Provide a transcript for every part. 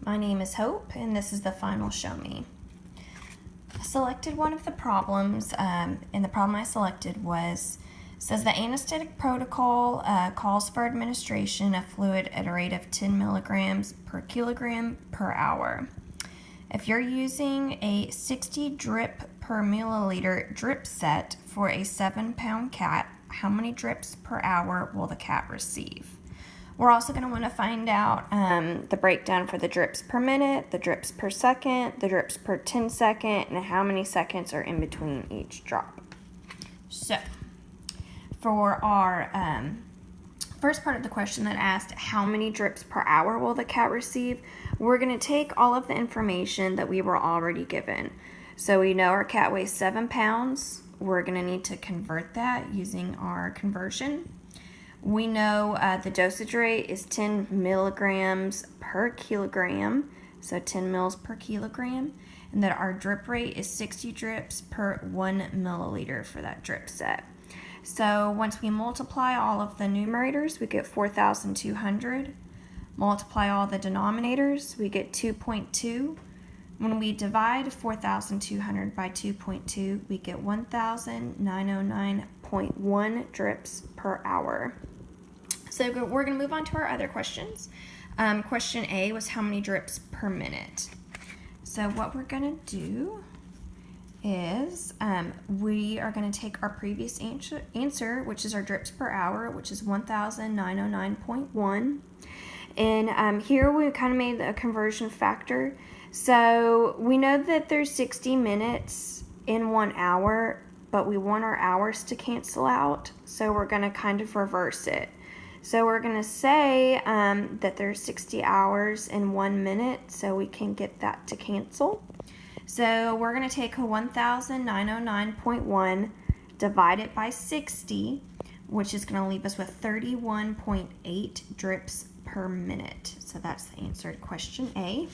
My name is Hope, and this is the final Show Me. I selected one of the problems, and the problem I selected says the anesthetic protocol calls for administration of fluid at a rate of 10 milligrams per kilogram per hour. If you're using a 60 drip per milliliter drip set for a 7-pound cat, how many drips per hour will the cat receive? We're also going to want to find out the breakdown for the drips per minute, the drips per second, the drips per 10 second, and how many seconds are in between each drop. So, for our first part of the question that asked how many drips per hour will the cat receive, we're going to take all of the information that we were already given. So we know our cat weighs 7 pounds. We're going to need to convert that using our conversion. We know the dosage rate is 10 milligrams per kilogram, so 10 mils per kilogram, and that our drip rate is 60 drips per 1 milliliter for that drip set. So once we multiply all of the numerators, we get 4,200. Multiply all the denominators, we get 2.2. When we divide 4,200 by 2.2, we get 1,909.1 drips per hour. So we're going to move on to our other questions. Question A was how many drips per minute. So what we're going to do is we are going to take our previous answer, which is our drips per hour, which is 1,909.1. And here we kind of made a conversion factor. So we know that there's 60 minutes in 1 hour, but we want our hours to cancel out. So we're going to kind of reverse it. So we're going to say that there's 60 hours in 1 minute, so we can get that to cancel. So we're going to take 1,909.1, divide it by 60, which is going to leave us with 31.8 drips per minute. So that's the answer to question A.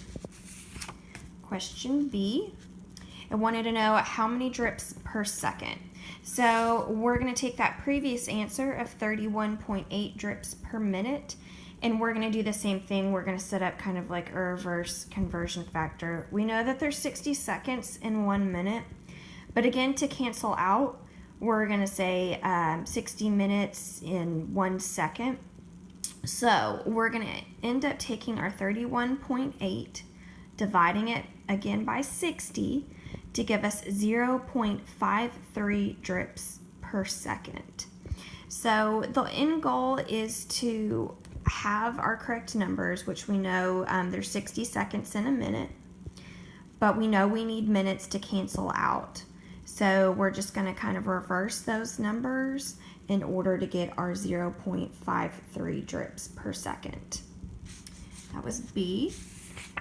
Question B, I wanted to know how many drips per second. So we're going to take that previous answer of 31.8 drips per minute, and we're going to do the same thing. We're going to set up kind of like a reverse conversion factor. We know that there's 60 seconds in 1 minute, but again, to cancel out, we're going to say 60 minutes in 1 second. So we're going to end up taking our 31.8, dividing it again by 60 to give us 0.53 drips per second. So the end goal is to have our correct numbers, which we know there's 60 seconds in a minute, but we know we need minutes to cancel out. So we're just going to kind of reverse those numbers in order to get our 0.53 drips per second. That was B.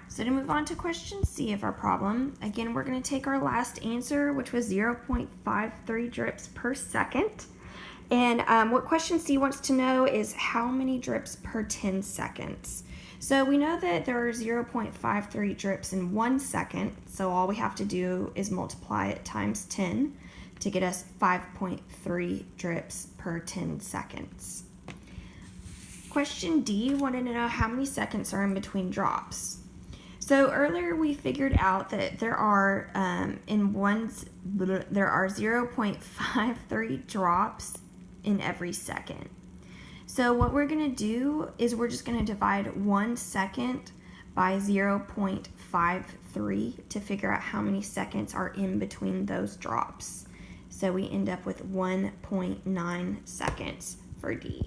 So to move on to question C of our problem, again, we're going to take our last answer, which was 0.53 drips per second. And what question C wants to know is how many drips per 10 seconds. So we know that there are 0.53 drips in 1 second, so all we have to do is multiply it times 10 to get us 5.3 drips per 10 seconds. Question D wanted to know how many seconds are in between drops. So earlier we figured out that there are 0.53 drops in every second. So what we're going to do is we're just going to divide 1 second by 0.53 to figure out how many seconds are in between those drops. So we end up with 1.9 seconds for D.